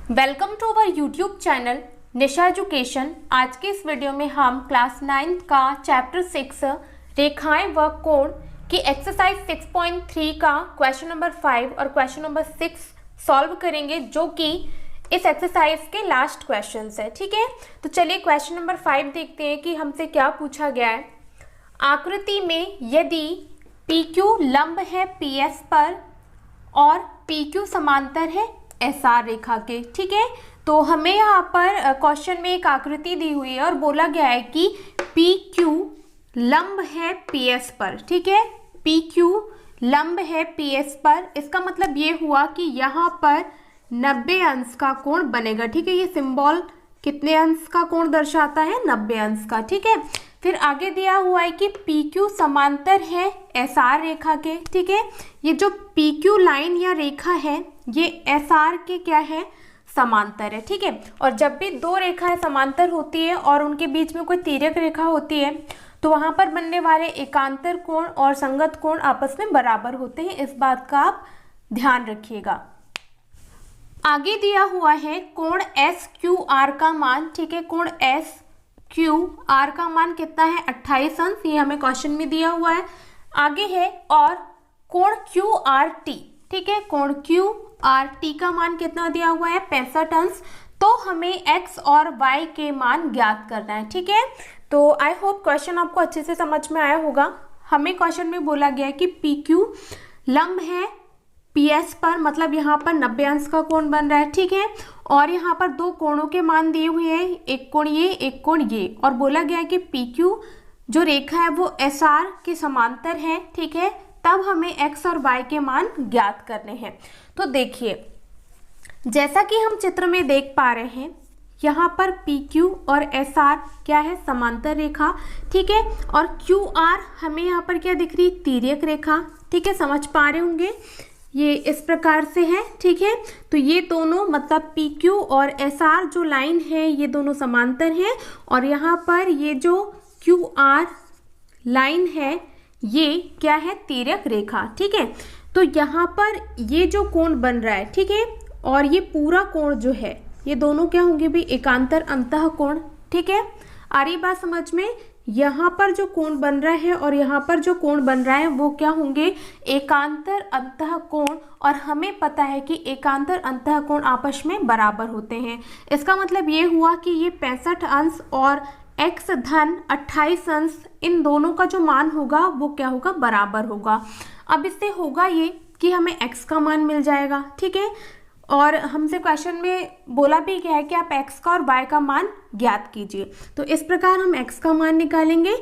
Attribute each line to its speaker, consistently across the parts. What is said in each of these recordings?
Speaker 1: Welcome to our YouTube channel Nisha education. आज के इस वीडियो में हम क्लास 9 का चैप्टर 6 रेखाएं व कोण की एक्सरसाइज 6.3 का क्वेश्चन नंबर 5 और क्वेश्चन नंबर 6 सॉल्व करेंगे, जो कि इस एक्सरसाइज के लास्ट क्वेश्चंस है। ठीक है, तो चलिए क्वेश्चन नंबर 5 देखते हैं कि हमसे क्या पूछा गया है। आकृति में यदि PQ लंब है PS पर और PQ समांतर है SR रेखा के, ठीक है, तो हमें यहाँ पर क्वेश्चन में एक आकृति दी हुई है और बोला गया है कि PQ लंब है PS पर। ठीक है, PQ लंब है PS पर, इसका मतलब ये हुआ कि यहाँ पर 90 अंश का कोण बनेगा। ठीक है, ये सिंबल कितने अंश का कोण दर्शाता है? 90 अंश का। ठीक है, फिर आगे दिया हुआ है कि PQ समांतर है SR रेखा के। ठीक है, ये जो PQ लाइन या रेखा है ये SR के क्या है? समांतर है। ठीक है, और जब भी दो रेखाएं समांतर होती है और उनके बीच में कोई तिर्यक रेखा होती है तो वहां पर बनने वाले एकांतर कोण और संगत कोण आपस में बराबर होते हैं। इस बात का आप ध्यान रखिएगा। आगे दिया हुआ है कोण SQR का मान। ठीक है, कोण SQR का मान कितना है? 28 अंश, ये हमें क्वेश्चन में दिया हुआ है। आगे है और कोण QRT। ठीक है, कोण QRT का मान कितना दिया हुआ है? 65 अंश। तो हमें x और y के मान ज्ञात करना है। ठीक है, तो आई होप क्वेश्चन आपको अच्छे से समझ में आया होगा। हमें क्वेश्चन में बोला गया है कि PQ लंब है PS पर, मतलब यहाँ पर 90 अंश का कोण बन रहा है। ठीक है, और यहाँ पर दो कोणों के मान दिए हुए हैं, एक कोण ये, एक कोण ये, और बोला गया है कि PQ जो रेखा है वो SR के समांतर है। ठीक है, तब हमें x और y के मान ज्ञात करने हैं। तो देखिए, जैसा कि हम चित्र में देख पा रहे हैं, यहाँ पर PQ और SR क्या है? समांतर रेखा। ठीक है, और QR हमें यहाँ पर क्या दिख रही? तिर्यक रेखा। ठीक है, समझ पा रहे होंगे, ये इस प्रकार से है। ठीक है, तो ये दोनों मतलब PQ और SR जो लाइन है ये दोनों समांतर हैं, और यहाँ पर ये जो QR लाइन है ये क्या है? तिर्यक रेखा। ठीक है, तो यहाँ पर ये जो कोण बन रहा है, ठीक है, और ये पूरा कोण जो है ये दोनों क्या होंगे भी? एकांतर अंतः कोण। ठीक है, आ रही बात समझ में? यहाँ पर जो कोण बन रहा है और यहाँ पर जो कोण बन रहा है वो क्या होंगे? एकांतर अंतः कोण, और हमें पता है कि एकांतर अंतः कोण आपस में बराबर होते हैं। इसका मतलब ये हुआ कि ये 65 अंश और x धन 28 अंश, इन दोनों का जो मान होगा वो क्या होगा? बराबर होगा। अब इससे होगा ये कि हमें x का मान मिल जाएगा। ठीक है, और हमसे क्वेश्चन में बोला भी गया है कि आप x का और y का मान ज्ञात कीजिए। तो इस प्रकार हम x का मान निकालेंगे।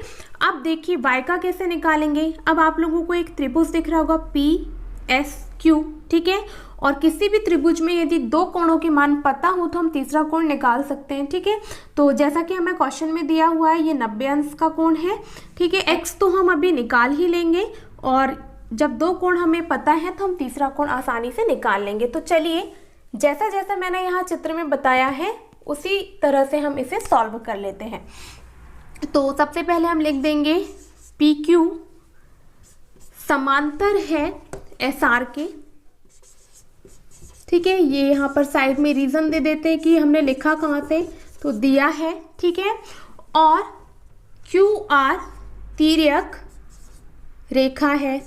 Speaker 1: अब देखिए y का कैसे निकालेंगे। अब आप लोगों को एक त्रिभुज दिख रहा होगा PSQ। ठीक है, और किसी भी त्रिभुज में यदि दो कोणों के मान पता हो तो हम तीसरा कोण निकाल सकते हैं। ठीक है, तो जैसा कि हमें क्वेश्चन में दिया हुआ है ये 90 अंश का कोण है। ठीक है, x तो हम अभी निकाल ही लेंगे, और जब दो कोण हमें पता है तो हम तीसरा कोण आसानी से निकाल लेंगे। तो चलिए, जैसा जैसा मैंने यहाँ चित्र में बताया है उसी तरह से हम इसे सॉल्व कर लेते हैं। तो सबसे पहले हम लिख देंगे PQ समांतर है SR के। ठीक है, ये यहाँ पर साइड में रीजन दे देते हैं कि हमने लिखा कहाँ से, तो दिया है। ठीक है, और QR तिर्यक रेखा है।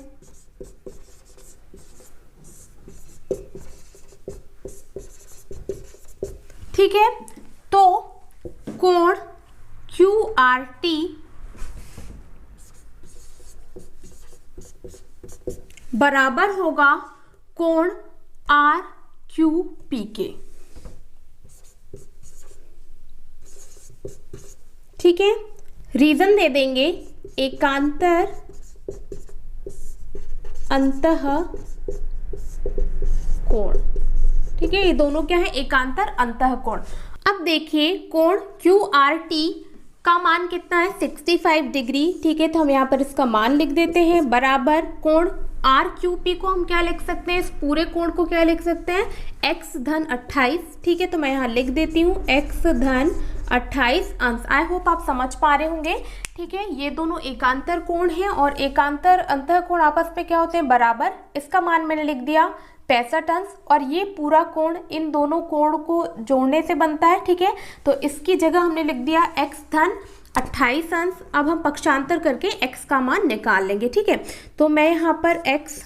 Speaker 1: ठीक है, तो कोण QRT बराबर होगा कोण RQP के। ठीक है, रीजन दे देंगे एकांतर अंतः कोण। ठीक है, ये दोनों क्या है? एकांतर अंतः कोण। अब देखिए, कोण QRT का मान कितना है? 65 डिग्री। ठीक है, तो हम यहाँ पर इसका मान लिख देते हैं, बराबर कोण RQP को हम क्या लिख सकते हैं? इस पूरे कोण को क्या लिख सकते हैं? x धन 28। ठीक है, तो मैं यहाँ लिख देती हूँ x धन 28 अंश। आई होप आप समझ पा रहे होंगे। ठीक है, ये दोनों एकांतर कोण हैं और एकांतर अंतः कोण आपस में क्या होते हैं? बराबर। इसका मान मैंने लिख दिया 65 अंश और ये पूरा कोण इन दोनों कोण को जोड़ने से बनता है। ठीक है, तो इसकी जगह हमने लिख दिया x धन 28 अंश। अब हम पक्षांतर करके x का मान निकाल लेंगे। ठीक है, तो मैं यहाँ पर x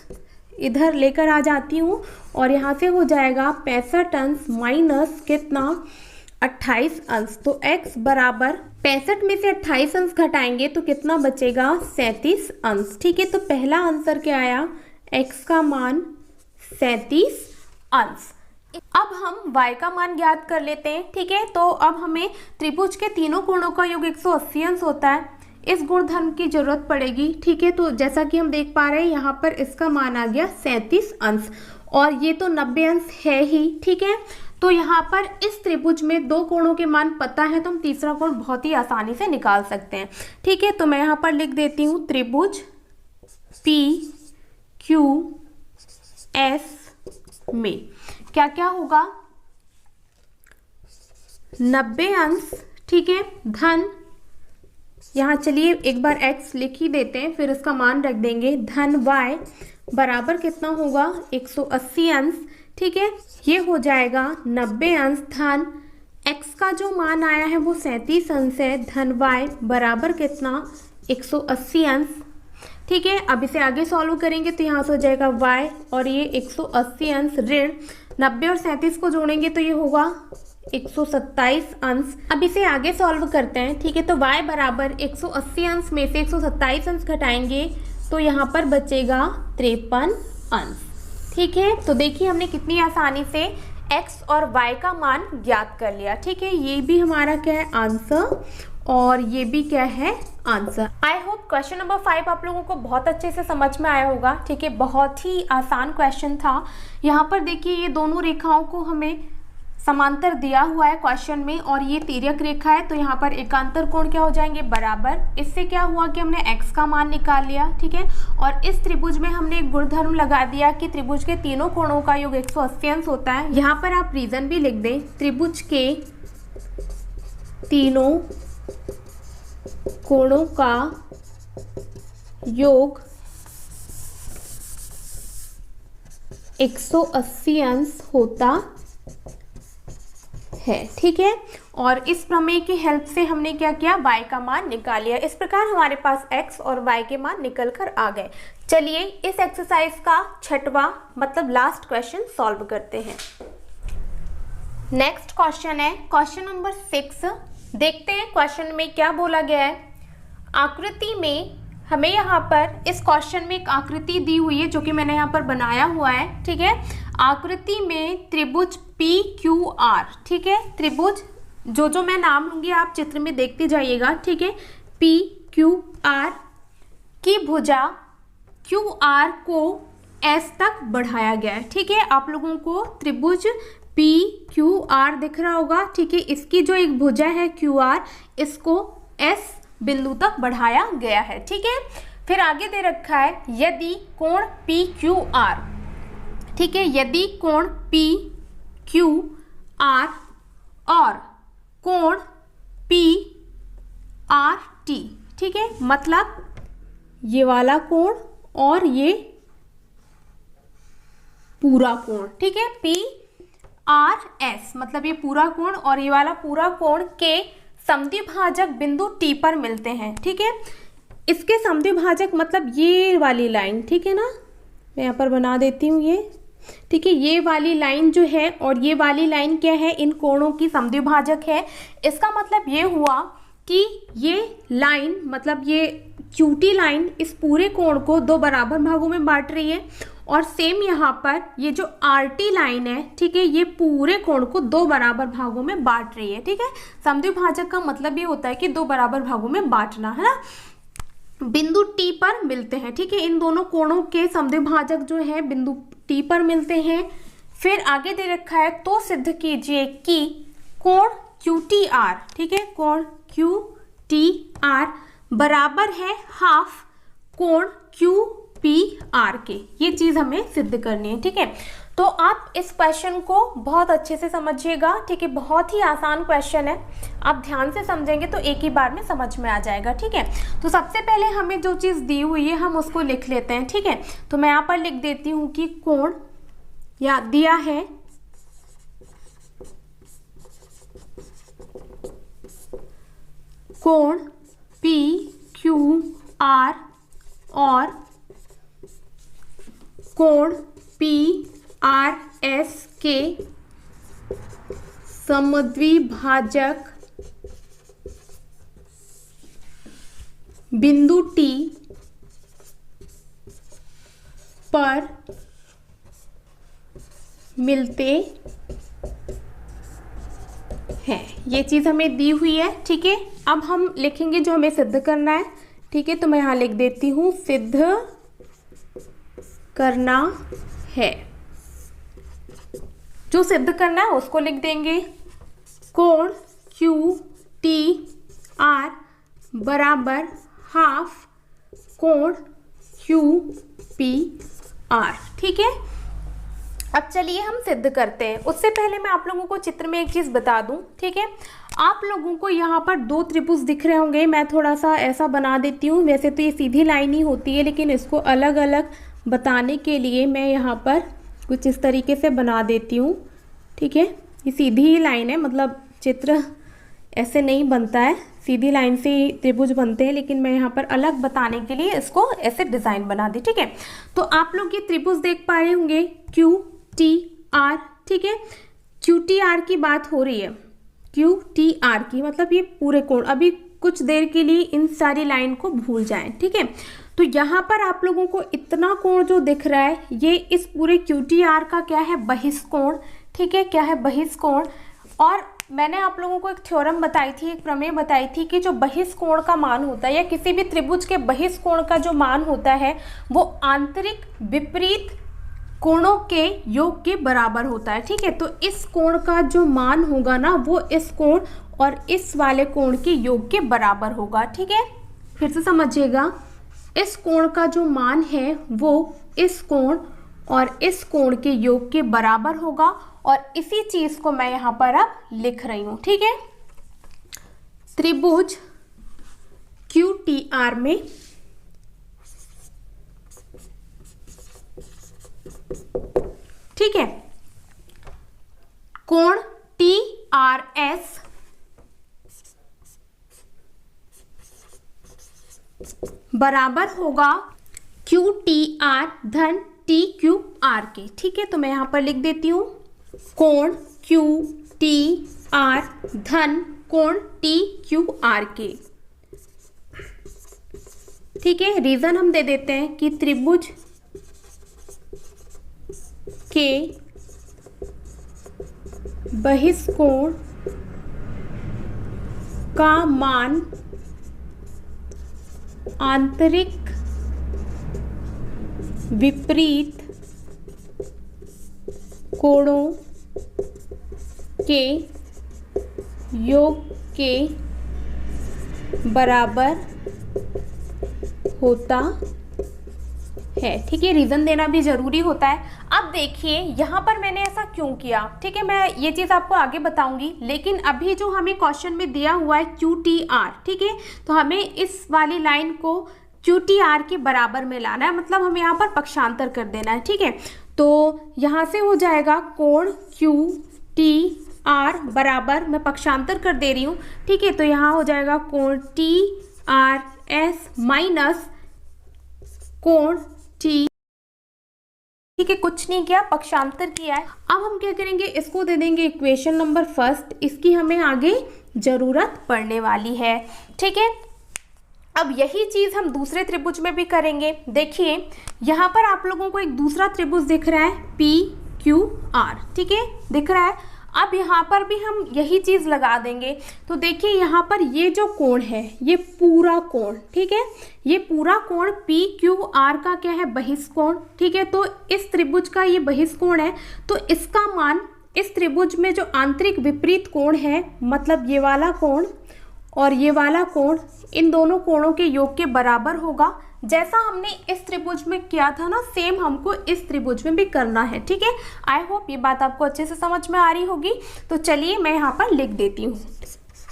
Speaker 1: इधर लेकर आ जाती हूँ और यहाँ से हो जाएगा 65 अंश माइनस कितना 28 अंश। तो x बराबर 65 में से 28 अंश घटाएंगे तो कितना बचेगा 37 अंश। ठीक है, तो पहला आंसर क्या आया, x का मान 37 अंश। अब हम y का मान ज्ञात कर लेते हैं। ठीक है, तो अब हमें त्रिभुज के तीनों कोणों का योग 180 अंश होता है, इस गुणधर्म की जरूरत पड़ेगी। ठीक है, तो जैसा कि हम देख पा रहे हैं यहाँ पर इसका मान आ गया 37 अंश और ये तो 90 अंश है ही। ठीक है, तो यहाँ पर इस त्रिभुज में दो कोणों के मान पता है तो हम तीसरा कोण बहुत ही आसानी से निकाल सकते हैं। ठीक है, तो मैं यहाँ पर लिख देती हूँ त्रिभुज PQS में क्या क्या होगा, 90 अंश। ठीक है, धन यहाँ चलिए एक बार x लिख ही देते हैं, फिर इसका मान रख देंगे, धन y बराबर कितना होगा 180 अंश। ठीक है, ये हो जाएगा 90 अंश धन x का जो मान आया है वो 37 अंश है, धन y बराबर कितना 180 अंश। ठीक है, अब इसे आगे सॉल्व करेंगे तो यहाँ से हो जाएगा y और ये 180 अंश ऋण 90 और 37 को जोड़ेंगे तो ये होगा 127 अंश। अब इसे आगे सॉल्व करते हैं। ठीक है, तो y बराबर 180 अंश में से 127 अंश घटाएंगे तो यहाँ पर बचेगा 53 अंश। ठीक है, तो देखिए हमने कितनी आसानी से x और y का मान ज्ञात कर लिया। ठीक है, ये भी हमारा क्या है आंसर और ये भी क्या है answer. I hope question number 5 आप लोगों को बहुत अच्छे से समझ में आया होगा। ठीक है, बहुत ही आसान क्वेश्चन था। यहाँ पर देखिए ये दोनों रेखाओं को हमें समांतर दिया हुआ है क्वेश्चन में और ये तिर्यक रेखा है, तो यहाँ पर एकांतर कोण क्या हो जाएंगे बराबर। इससे क्या हुआ कि हमने x का मान निकाल लिया। ठीक है, और इस त्रिभुज में हमने एक गुणधर्म लगा दिया कि त्रिभुज के तीनों कोणों का योग 180 अंश होता है। यहाँ पर आप रीजन भी लिख दें, त्रिभुज के तीनों कोणों का योग 180 अंश होता है। ठीक है, और इस प्रमेय की हेल्प से हमने क्या किया, y का मान निकाल लिया। इस प्रकार हमारे पास x और y के मान निकल कर आ गए। चलिए इस एक्सरसाइज का छठवां मतलब लास्ट क्वेश्चन सॉल्व करते हैं। नेक्स्ट क्वेश्चन है क्वेश्चन नंबर 6। देखते हैं क्वेश्चन में क्या बोला गया है। आकृति में हमें यहाँ पर इस क्वेश्चन में एक आकृति दी हुई है जो कि मैंने यहाँ पर बनाया हुआ है। ठीक है, आकृति में त्रिभुज PQR। ठीक है, त्रिभुज जो मैं नाम लूंगी आप चित्र में देखते जाइएगा। ठीक है, PQR की भुजा QR को S तक बढ़ाया गया है। ठीक है, आप लोगों को त्रिभुज PQR दिख रहा होगा। ठीक है, इसकी जो एक भुजा है QR, इसको S बिंदु तक बढ़ाया गया है। ठीक है, फिर आगे दे रखा है यदि कोण PQR। ठीक है, यदि कोण PQR और कोण PRT। ठीक है, मतलब ये वाला कोण और ये पूरा कोण। ठीक है, PRS मतलब ये पूरा कोण और ये वाला पूरा कोण के समद्विभाजक बिंदु T पर मिलते हैं। ठीक है, इसके समद्विभाजक मतलब ये वाली लाइन। ठीक है ना, मैं यहाँ पर बना देती हूँ ये। ठीक है, ये वाली लाइन जो है और ये वाली लाइन क्या है, इन कोणों की समद्विभाजक है। इसका मतलब ये हुआ कि ये लाइन मतलब ये QT लाइन इस पूरे कोण को दो बराबर भागों में बांट रही है और सेम यहाँ पर ये जो RT लाइन है, ठीक है, ये पूरे कोण को दो बराबर भागों में बांट रही है। ठीक है, समद्विभाजक का मतलब ये होता है कि दो बराबर भागों में बांटना, है ना। बिंदु T पर मिलते हैं। ठीक है, इन दोनों कोणों के समद्विभाजक जो है बिंदु T पर मिलते हैं। फिर आगे दे रखा है तो सिद्ध कीजिए कि कोण QTR, ठीक है, कोण QTR बराबर है हाफ कोण QPR के। ये चीज हमें सिद्ध करनी है। ठीक है, तो आप इस क्वेश्चन को बहुत अच्छे से समझिएगा। ठीक है, बहुत ही आसान क्वेश्चन है, आप ध्यान से समझेंगे तो एक ही बार में समझ में आ जाएगा। ठीक है, तो सबसे पहले हमें जो चीज़ दी हुई है हम उसको लिख लेते हैं। ठीक है, तो मैं यहाँ पर लिख देती हूँ कि कोण या दिया है कोण पी क्यू आर और कोण पी आर एस के समद्विभाजक बिंदु टी पर मिलते हैं। ये चीज़ हमें दी हुई है, ठीक है। अब हम लिखेंगे जो हमें सिद्ध करना है, ठीक है। तो मैं यहाँ लिख देती हूँ सिद्ध करना है। जो सिद्ध करना है उसको लिख देंगे। कोण क्यू टी आर बराबर हाफ कोण क्यू पी आर, ठीक है। अब चलिए हम सिद्ध करते हैं। उससे पहले मैं आप लोगों को चित्र में एक चीज़ बता दूं, ठीक है। आप लोगों को यहाँ पर दो त्रिभुज दिख रहे होंगे। मैं थोड़ा सा ऐसा बना देती हूँ। वैसे तो ये सीधी लाइन ही होती है, लेकिन इसको अलग अलग बताने के लिए मैं यहाँ पर कुछ इस तरीके से बना देती हूँ, ठीक है। ये सीधी ही लाइन है, मतलब चित्र ऐसे नहीं बनता है, सीधी लाइन से ही त्रिभुज बनते हैं, लेकिन मैं यहाँ पर अलग बताने के लिए इसको ऐसे डिज़ाइन बना दी, ठीक है। तो आप लोग ये त्रिभुज देख पा रहे होंगे क्यू टी आर, ठीक है। क्यू टी आर की बात हो रही है, क्यू टी आर की, मतलब ये पूरे कोण। अभी कुछ देर के लिए इन सारी लाइन को भूल जाएं, ठीक है। तो यहाँ पर आप लोगों को इतना कोण जो दिख रहा है, ये इस पूरे क्यू टी आर का क्या है, बहिष्कोण, ठीक है। क्या है, बहिष्कोण। और मैंने आप लोगों को एक थ्योरम बताई थी, एक प्रमेय बताई थी कि जो बहिष्कोण का मान होता है या किसी भी त्रिभुज के बहिष्कोण का जो मान होता है वो आंतरिक विपरीत कोणों के योग के बराबर होता है, ठीक है। तो इस कोण का जो मान होगा ना, वो इस कोण और इस वाले कोण के योग के बराबर होगा, ठीक है। फिर से समझिएगा, इस कोण का जो मान है वो इस कोण और इस कोण के योग के बराबर होगा, और इसी चीज को मैं यहाँ पर अब लिख रही हूँ, ठीक है। त्रिभुज क्यू टी आर में ठीक है, कोण टी आर एस बराबर होगा क्यू टी आर धन टी क्यू आर के, ठीक है। तो मैं यहाँ पर लिख देती हूँ कोण क्यू टी आर धन कोण टी क्यू आर के, ठीक है। रीजन हम दे देते हैं कि त्रिभुज के बहिष्कोण का मान आंतरिक विपरीत कोणों के योग के बराबर होता है, ठीक है। रीजन देना भी जरूरी होता है। अब देखिए यहाँ पर मैंने ऐसा क्यों किया, ठीक है। मैं ये चीज़ आपको आगे बताऊंगी, लेकिन अभी जो हमें क्वेश्चन में दिया हुआ है क्यू टी आर, ठीक है। तो हमें इस वाली लाइन को क्यू टी आर के बराबर में लाना है, मतलब हमें यहाँ पर पक्षांतर कर देना है, ठीक है। तो यहाँ से हो जाएगा कोण क्यू टी आर बराबर, मैं पक्षांतर कर दे रही हूँ, ठीक है। तो यहाँ हो जाएगा कोण टी आर एस माइनस कोण टी, ठीक है। कुछ नहीं किया, पक्षांतर किया है। अब हम क्या करेंगे, इसको दे देंगे इक्वेशन नंबर फर्स्ट। इसकी हमें आगे जरूरत पड़ने वाली है, ठीक है। अब यही चीज हम दूसरे त्रिभुज में भी करेंगे। देखिए यहाँ पर आप लोगों को एक दूसरा त्रिभुज दिख रहा है पी क्यू आर, ठीक है, दिख रहा है। अब यहाँ पर भी हम यही चीज लगा देंगे। तो देखिए यहाँ पर ये जो कोण है, ये पूरा कोण, ठीक है, ये पूरा कोण पी क्यू आर का क्या है, बहिष्कोण, ठीक है। तो इस त्रिभुज का ये बहिष्कोण है, तो इसका मान इस त्रिभुज में जो आंतरिक विपरीत कोण है, मतलब ये वाला कोण और ये वाला कोण, इन दोनों कोणों के योग के बराबर होगा। जैसा हमने इस त्रिभुज में किया था ना, सेम हमको इस त्रिभुज में भी करना है, ठीक है। आई होप ये बात आपको अच्छे से समझ में आ रही होगी। तो चलिए मैं यहाँ पर लिख देती हूँ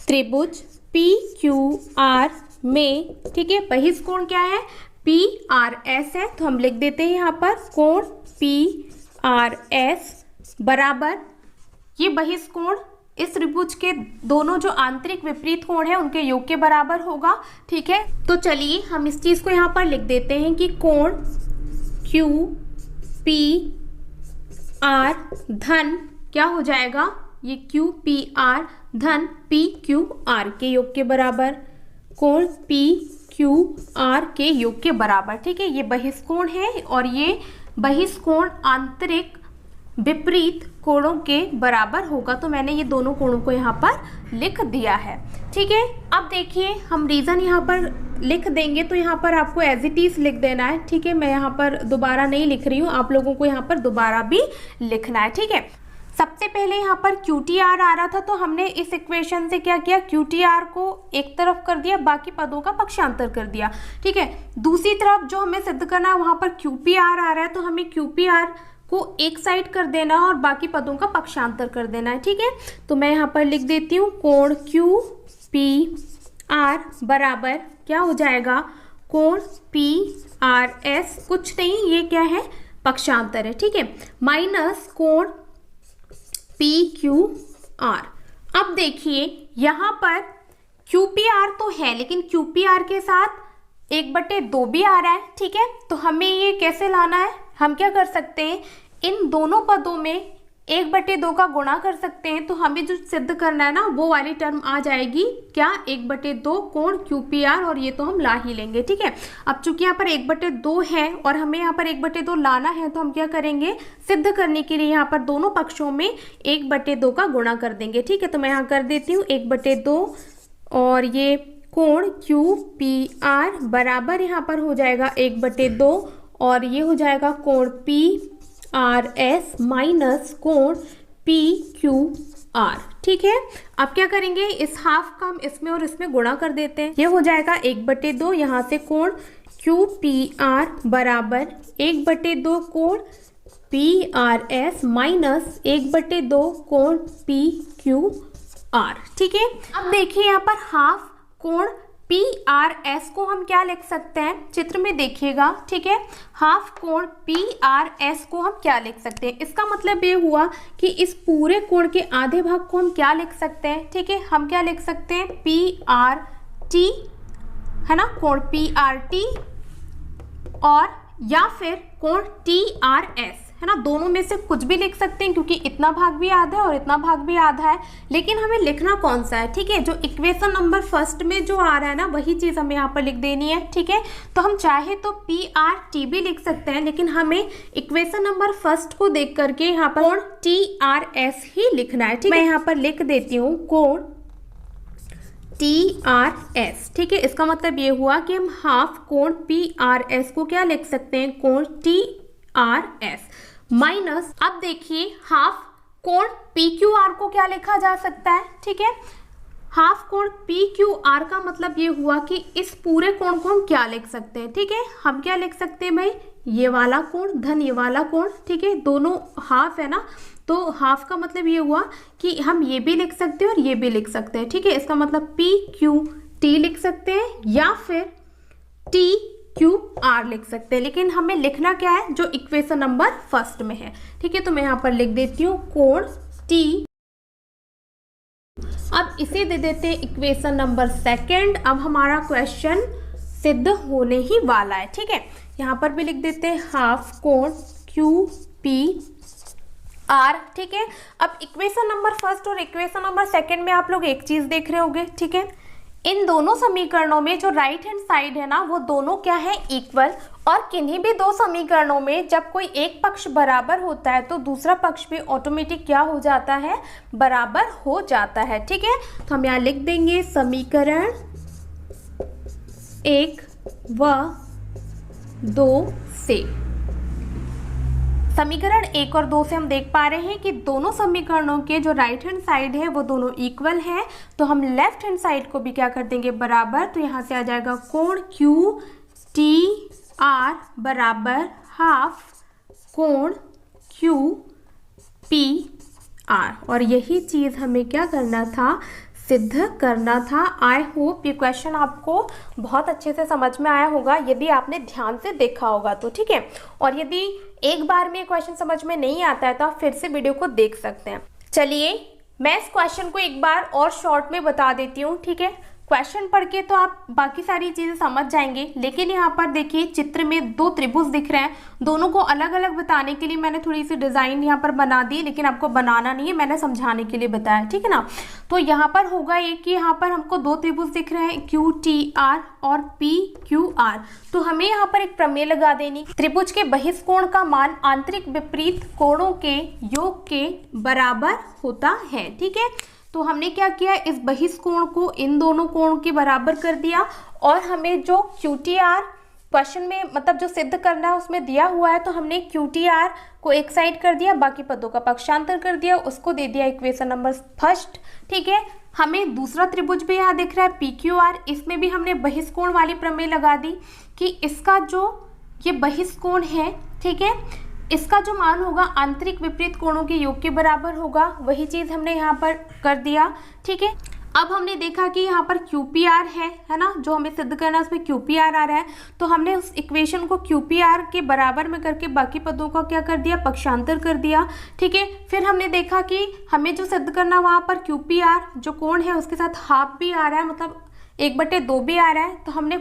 Speaker 1: त्रिभुज पी क्यू आर में, ठीक है, बहिष्कोण क्या है, पी आर एस है। तो हम लिख देते हैं यहाँ पर कोण पी आर एस बराबर ये बहिष्कोण इस त्रिभुज के दोनों जो आंतरिक विपरीत कोण है उनके योग के बराबर होगा। ठीक है, तो चलिए हम इस चीज को यहाँ पर लिख देते हैं कि कोण क्यू पी आर धन क्या हो जाएगा, ये क्यू पी आर धन पी क्यू आर के योग के बराबर, कोण पी क्यू आर के योग के बराबर। ठीक है, ये बहिष्कोण है और ये बहिष्कोण आंतरिक विपरीत कोणों के बराबर होगा। तो मैंने ये दोनों कोणों को यहाँ पर लिख दिया है। ठीक है, अब देखिए हम रीजन यहाँ पर लिख देंगे तो यहाँ पर आपको एज इट इज लिख देना है। ठीक है, मैं यहाँ पर दोबारा नहीं लिख रही हूँ, आप लोगों को यहाँ पर दोबारा भी लिखना है। ठीक है, सबसे पहले यहाँ पर QTR आ रहा था तो हमने इस इक्वेशन से क्या किया, QTR को एक तरफ कर दिया, बाकी पदों का पक्षांतर कर दिया। ठीक है, दूसरी तरफ जो हमें सिद्ध करना है वहाँ पर QPR आ रहा है तो हमें QPR को एक साइड कर देना है और बाकी पदों का पक्षांतर कर देना है। ठीक है, तो मैं यहाँ पर लिख देती हूँ कोण QPR बराबर क्या हो जाएगा, कोण PRS, कुछ नहीं ये क्या है पक्षांतर है। ठीक है, माइनस कोण PQR। अब देखिए यहाँ पर QPR तो है लेकिन QPR के साथ 1/2 भी आ रहा है। ठीक है, तो हमें ये कैसे लाना है, हम क्या कर सकते हैं, इन दोनों पदों में 1/2 का गुणा कर सकते हैं। तो हमें जो सिद्ध करना है ना वो वाली टर्म आ जाएगी क्या, 1/2 कोण QPR, और ये तो हम ला ही लेंगे। ठीक है, अब चूंकि यहाँ पर 1/2 है और हमें यहाँ पर 1/2 लाना है तो हम क्या करेंगे, सिद्ध करने के लिए यहाँ पर दोनों पक्षों में 1/2 का गुणा कर देंगे। ठीक है, तो मैं यहाँ कर देती हूँ 1/2 और ये कोण QPR बराबर यहाँ पर हो जाएगा 1/2 और ये हो जाएगा कोण PRS माइनस कोण PQR। ठीक है, अब क्या करेंगे, इस हाफ का हम इसमें और इसमें गुणा कर देते हैं, ये हो जाएगा 1/2, यहाँ से कोण QPR बराबर 1/2 कोण PRS माइनस 1/2 कोण PQR। ठीक है, अब देखिए यहाँ पर हाफ कोण PRS को हम क्या लिख सकते हैं, चित्र में देखिएगा। ठीक है, हाफ कोण PRS को हम क्या लिख सकते हैं, इसका मतलब ये हुआ कि इस पूरे कोण के आधे भाग को हम क्या लिख सकते हैं। ठीक है, हम क्या लिख सकते हैं, PRT है ना, कोण PRT, और या फिर कोण TRS है ना, दोनों में से कुछ भी लिख सकते हैं क्योंकि इतना भाग भी आधा है और इतना भाग भी आधा है। लेकिन हमें लिखना कौन सा है, ठीक है, जो इक्वेशन नंबर फर्स्ट में जो आ रहा है ना वही चीज हमें यहाँ पर लिख देनी है। ठीक है, तो हम चाहे तो PRT भी लिख सकते हैं लेकिन हमें इक्वेशन नंबर फर्स्ट को देख करके यहाँ पर कोण TRS ही लिखना है। ठीक है, मैं यहाँ पर लिख देती हूँ कोण TRS। ठीक है, इसका मतलब ये हुआ कि हम हाफ कोण PRS को क्या लिख सकते हैं, कोण TRS माइनस, अब देखिए हाफ कोण PQR को क्या लिखा जा सकता है। ठीक है, हाफ कोण PQR का मतलब ये हुआ कि इस पूरे कोण को हम क्या लिख सकते हैं। ठीक है, हम क्या लिख सकते हैं भाई, ये वाला कोण धन ये वाला कोण। ठीक है, दोनों हाफ है ना, तो हाफ का मतलब ये हुआ कि हम ये भी लिख सकते हैं और ये भी लिख सकते हैं। ठीक है, इसका मतलब PQT लिख सकते हैं या फिर TQR लिख सकते हैं, लेकिन हमें लिखना क्या है, जो इक्वेशन नंबर फर्स्ट में है। ठीक है, तो मैं यहाँ पर लिख देती हूँ कोण T। अब इसे दे देते हैं इक्वेशन नंबर सेकंड। अब हमारा क्वेश्चन सिद्ध होने ही वाला है। ठीक है, यहाँ पर भी लिख देते हैं हाफ कोण QPR। ठीक है, अब इक्वेशन नंबर फर्स्ट और इक्वेशन नंबर सेकंड में आप लोग एक चीज देख रहे होंगे। ठीक है, इन दोनों समीकरणों में जो राइट हैंड साइड है ना वो दोनों क्या है, इक्वल, और किन्हीं भी दो समीकरणों में जब कोई एक पक्ष बराबर होता है तो दूसरा पक्ष भी ऑटोमेटिक क्या हो जाता है, बराबर हो जाता है। ठीक है, तो हम यहाँ लिख देंगे समीकरण 1 व 2 से। समीकरण 1 और 2 से हम देख पा रहे हैं कि दोनों समीकरणों के जो राइट हैंड साइड है वो दोनों इक्वल है, तो हम लेफ्ट हैंड साइड को भी क्या कर देंगे, बराबर। तो यहाँ से आ जाएगा कोण QTR बराबर हाफ कोण QPR, और यही चीज हमें क्या करना था, सिद्ध करना था। आई होप ये क्वेश्चन आपको बहुत अच्छे से समझ में आया होगा यदि आपने ध्यान से देखा होगा तो, ठीक है। और यदि एक बार में क्वेश्चन समझ में नहीं आता है तो आप फिर से वीडियो को देख सकते हैं। चलिए मैं इस क्वेश्चन को एक बार और शॉर्ट में बता देती हूँ, ठीक है। क्वेश्चन पढ़ के तो आप बाकी सारी चीज़ें समझ जाएंगे, लेकिन यहाँ पर देखिए चित्र में दो त्रिभुज दिख रहे हैं। दोनों को अलग अलग बताने के लिए मैंने थोड़ी सी डिज़ाइन यहाँ पर बना दी, लेकिन आपको बनाना नहीं है, मैंने समझाने के लिए बताया, ठीक है ना। तो यहाँ पर होगा ये कि यहाँ पर हमको दो त्रिभुज दिख रहे हैं, QTR और PQR। तो हमें यहाँ पर एक प्रमेय लगा देनी, त्रिभुज के बहिष्कोण का मान आंतरिक विपरीत कोणों के योग के बराबर होता है, ठीक है। तो हमने क्या किया, इस बहिष्कोण को इन दोनों कोण के बराबर कर दिया, और हमें जो QTR क्वेश्चन में मतलब जो सिद्ध करना है उसमें दिया हुआ है, तो हमने QTR को एक साइड कर दिया, बाकी पदों का पक्षांतर कर दिया, उसको दे दिया इक्वेशन नंबर फर्स्ट, ठीक है। हमें दूसरा त्रिभुज भी यहाँ दिख रहा है PQR, इसमें भी हमने बहिष्कोण वाली प्रमेय लगा दी कि इसका जो ये बहिष्कोण है, ठीक है, इसका जो मान होगा आंतरिक विपरीत कोणों के योग के बराबर होगा। वही चीज़ हमने यहाँ पर कर दिया, ठीक है। अब हमने देखा कि यहाँ पर QPR है ना, जो हमें सिद्ध करना है उसमें QPR आ रहा है, तो हमने उस इक्वेशन को QPR के बराबर में करके बाकी पदों का क्या कर दिया, पक्षांतर कर दिया, ठीक है। फिर हमने देखा कि हमें जो सिद्ध करना वहाँ पर QPR जो कोण है उसके साथ हाफ भी आ रहा है, मतलब 1/2 भी आ रहा है, तो हमने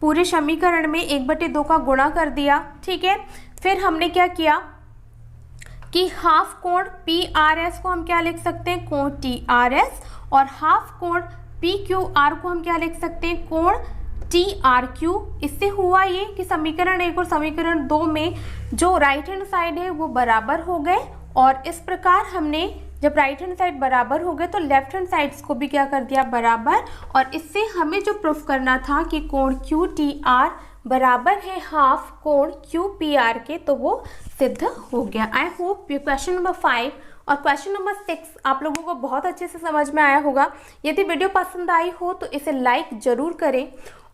Speaker 1: पूरे समीकरण में 1/2 का गुणा कर दिया, ठीक है। फिर हमने क्या किया कि हाफ कोण PRS को हम क्या लिख सकते हैं, कोण TRS, और हाफ कोण PQR को हम क्या लिख सकते हैं, कोण TRQ। इससे हुआ ये कि समीकरण 1 और समीकरण 2 में जो राइट हैंड साइड है वो बराबर हो गए, और इस प्रकार हमने जब राइट हैंड साइड बराबर हो गए तो लेफ्ट हैंड साइड्स को भी क्या कर दिया, बराबर। और इससे हमें जो प्रूफ करना था कि कोण QTR बराबर है हाफ कोण QPR के, तो वो सिद्ध हो गया। आई होप ये क्वेश्चन नंबर 5 और क्वेश्चन नंबर 6 आप लोगों को बहुत अच्छे से समझ में आया होगा। यदि वीडियो पसंद आई हो तो इसे लाइक ज़रूर करें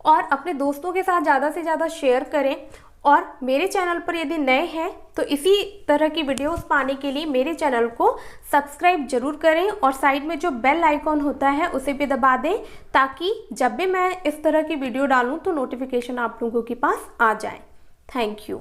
Speaker 1: और अपने दोस्तों के साथ ज़्यादा से ज़्यादा शेयर करें, और मेरे चैनल पर यदि नए हैं तो इसी तरह की वीडियोस पाने के लिए मेरे चैनल को सब्सक्राइब जरूर करें, और साइड में जो बेल आइकॉन होता है उसे भी दबा दें, ताकि जब भी मैं इस तरह की वीडियो डालूं तो नोटिफिकेशन आप लोगों के पास आ जाए। Thank you.